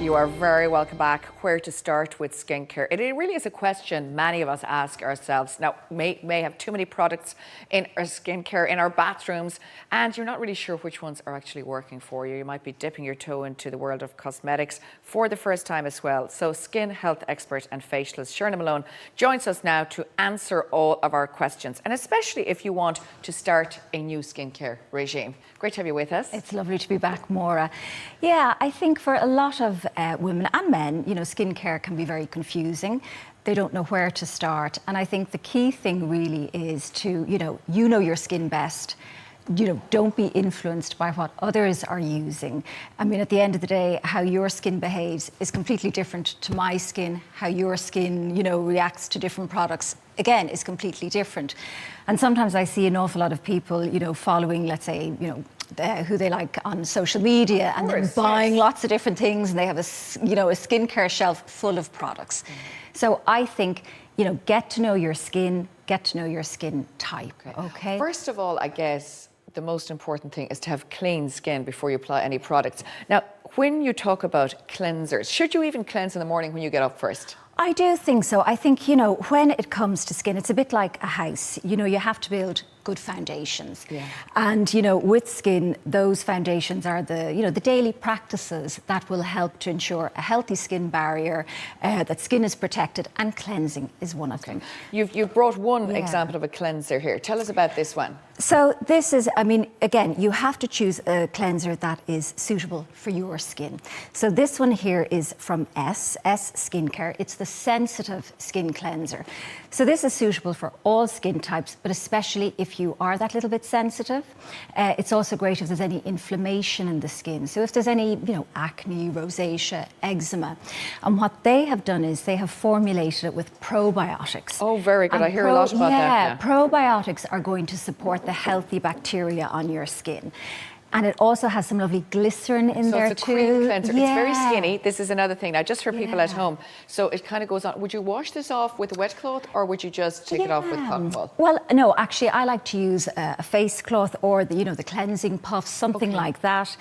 You are very welcome back. Where to start with skincare? It really is a question many of us ask ourselves. Now, may have too many products in our skincare, in our bathrooms, and you're not really sure which ones are actually working for you. You might be dipping your toe into the world of cosmetics for the first time as well. So skin health expert and facialist Sherna Malone joins us now to answer all of our questions, and especially if you want to start a new skincare regime. Great to have you with us. It's lovely to be back, Maura. Yeah, I think for a lot of women and men, skincare can be very confusing. They don't know where to start. And I think the key thing really is to, you know your skin best. Don't be influenced by what others are using. I mean, at the end of the day, how your skin behaves is completely different to my skin. How your skin, reacts to different products, again, is completely different. And sometimes I see an awful lot of people, following, let's say, who they like on social media, and then buying lots of different things, and they have a skincare shelf full of products. So I think, get to know your skin, get to know your skin type, okay? First of all, I guess the most important thing is to have clean skin before you apply any products. Now, when you talk about cleansers, should you even cleanse in the morning when you get up first? I do think so. I think, when it comes to skin, it's a bit like a house. You have to build good foundations. Yeah. And, with skin, those foundations are the daily practices that will help to ensure a healthy skin barrier, that skin is protected, and cleansing is one of them. You've brought one example of a cleanser here. Tell us about this one. So this is, again, you have to choose a cleanser that is suitable for your skin. So this one here is from Esse Skincare. It's the Sensitive Skin Cleanser. So this is suitable for all skin types, but especially if you are that little bit sensitive. It's also great if there's any inflammation in the skin. So if there's any, acne, rosacea, eczema. And what they have done is they have formulated it with probiotics. Oh, very good. And I hear a lot about that. Yeah, probiotics are going to support the healthy bacteria on your skin. And it also has some lovely glycerin in there too. So it's a cream cleanser. Yeah. It's very skinny. This is another thing. Now, just for people at home, so it kind of goes on. Would you wash this off with a wet cloth, or would you just take it off with cotton ball? Well, no, actually, I like to use a face cloth or the cleansing puffs, something like that.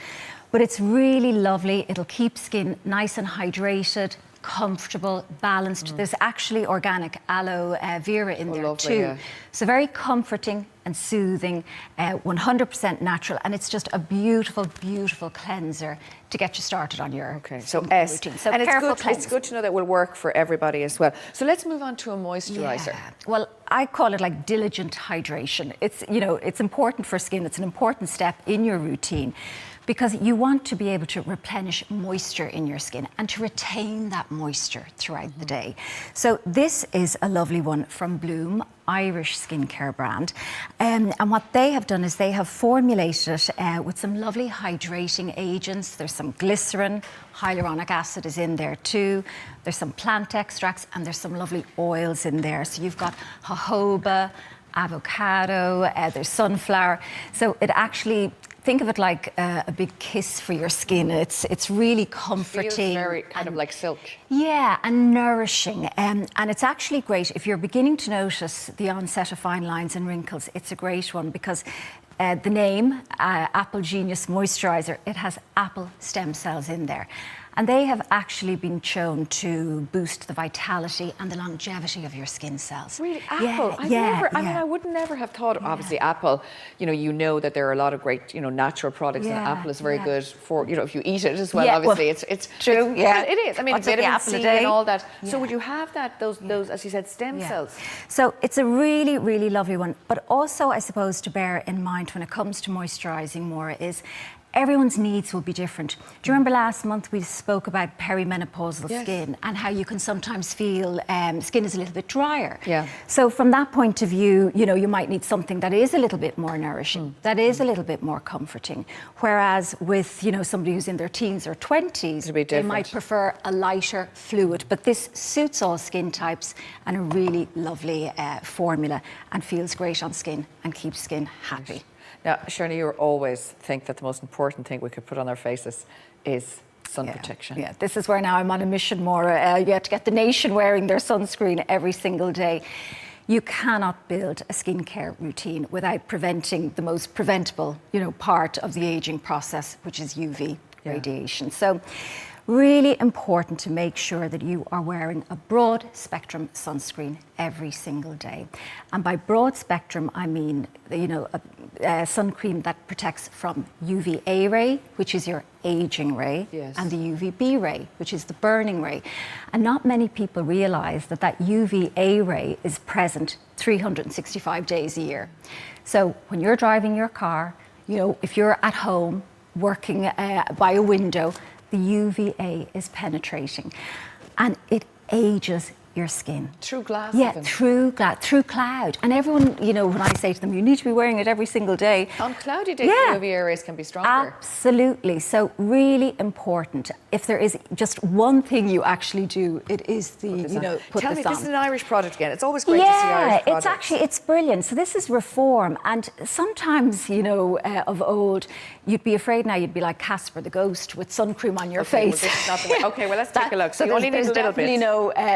But it's really lovely. It'll keep skin nice and hydrated, comfortable, balanced. There's actually organic aloe vera in there too. Yeah. So very comforting and soothing, 100% natural, and it's just a beautiful, beautiful cleanser to get you started on your routine. So and it's good to know that will work for everybody as well. So let's move on to a moisturizer. Yeah. Well, I call it like diligent hydration. It's it's important for skin. It's an important step in your routine, because you want to be able to replenish moisture in your skin and to retain that moisture throughout the day. So this is a lovely one from Bloom, Irish skincare brand. And what they have done is they have formulated it with some lovely hydrating agents. There's some glycerin, hyaluronic acid is in there too. There's some plant extracts, and there's some lovely oils in there. So you've got jojoba, avocado, there's sunflower. So it actually, think of it like a big kiss for your skin. It's really comforting. It feels very kind of like silk. Yeah, and nourishing. And it's actually great if you're beginning to notice the onset of fine lines and wrinkles. It's a great one because the name, Apple Genius Moisturiser, it has apple stem cells in there. And they have actually been shown to boost the vitality and the longevity of your skin cells. Really? Apple? I would never have thought, obviously, apple, you know that there are a lot of great, natural products, and apple is very good for, if you eat it as well, obviously. It's true, it is. I mean, vitamin C and all that. Yeah. So would you have those, as you said, stem cells? So it's a really, really lovely one. But also, I suppose, to bear in mind when it comes to moisturising, Maura, is everyone's needs will be different. Do you remember last month we spoke about perimenopausal skin and how you can sometimes feel skin is a little bit drier? Yeah. So from that point of view, you might need something that is a little bit more nourishing, that is a little bit more comforting. Whereas with, somebody who's in their teens or 20s, they might prefer a lighter fluid. But this suits all skin types, and a really lovely formula, and feels great on skin and keeps skin happy. Now, Sherna, you always think that the most important thing we could put on our faces is sun protection. Yeah, this is where now I'm on a mission, Maura. You have to get the nation wearing their sunscreen every single day. You cannot build a skincare routine without preventing the most preventable, part of the aging process, which is UV. radiation. So really important to make sure that you are wearing a broad spectrum sunscreen every single day. And by broad spectrum, I mean, a sun cream that protects from UVA ray, which is your aging ray, and the UVB ray, which is the burning ray. And not many people realize that that UVA ray is present 365 days a year. So when you're driving your car, if you're at home working by a window, the UVA is penetrating and it ages your skin. Through glass? Yeah, even. through cloud. And everyone, when I say to them, you need to be wearing it every single day. On cloudy days, the UVA rays can be stronger. Absolutely. So really important. If there is just one thing you actually do, it is put this on. Tell me, this is an Irish product again. It's always great to see Irish products. It's brilliant. So this is Reform. And sometimes, of old, you'd be afraid now you'd be like Casper the Ghost with sun cream on your face. Well, this is not the way. Okay, well, let's take a look. So you only need a little bit.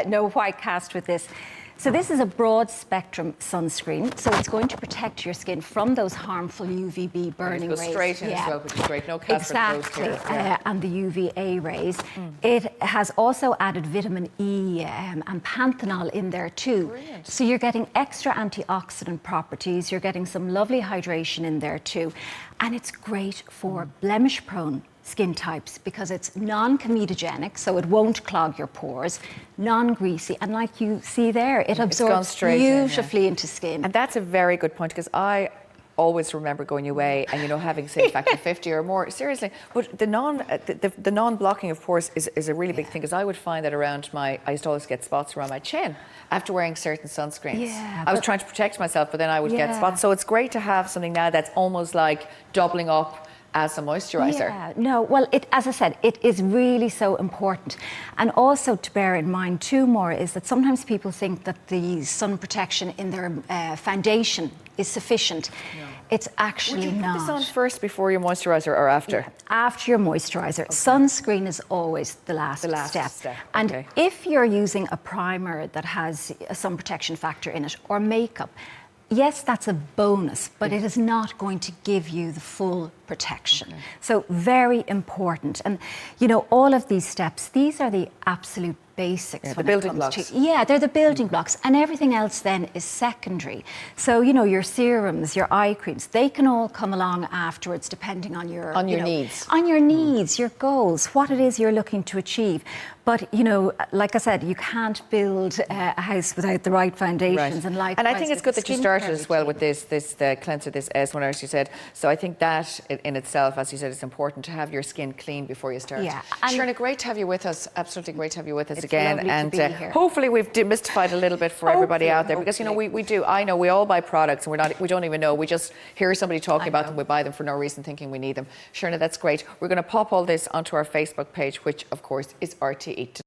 No white cast with this. So this is a broad spectrum sunscreen. So it's going to protect your skin from those harmful UVB burning rays. Go straight in as well, which is great. No Casper exactly, and the UVA rays. It has also added vitamin E and panthenol in there too. Brilliant. So you're getting extra antioxidant properties. You're getting some lovely hydration in there too. And it's great for blemish-prone skin types because it's non-comedogenic, so it won't clog your pores, non-greasy, and like you see there, it absorbs beautifully into skin. And that's a very good point, because I always remember going away and having, say, factor 50 or more, seriously. But the non-blocking of pores is a really big thing, because I would find that I used to always get spots around my chin after wearing certain sunscreens. I was trying to protect myself, but then I would get spots. So it's great to have something now that's almost like doubling up as a moisturiser. Yeah, no, well, as I said, it is really so important. And also to bear in mind too, Maura, is that sometimes people think that the sun protection in their foundation is sufficient. No. It's actually not. Would you put this on first before your moisturiser or after? Yeah, after your moisturiser. Okay. Sunscreen is always the last step. And if you're using a primer that has a sun protection factor in it, or makeup, yes, that's a bonus, but it is not going to give you the full protection. Okay. So very important. And, all of these steps, these are the absolute basics. The building blocks. They're the building blocks. And everything else then is secondary. So, your serums, your eye creams, they can all come along afterwards depending on your... needs. On your needs, your goals, what it is you're looking to achieve. But, like I said, you can't build a house without the right foundations. Right. And I think it's good that you started as well with this cleanser, this S1, as you said. So I think that in itself, as you said, it's important to have your skin clean before you start. Yeah. Sherna, great to have you with us. Absolutely great to have you with us again. And hopefully we've demystified a little bit for everybody out there, because we do. I know we all buy products and we don't even know. We just hear somebody talking about them. We buy them for no reason, thinking we need them. Sherna, that's great. We're going to pop all this onto our Facebook page, which of course is RTE Today.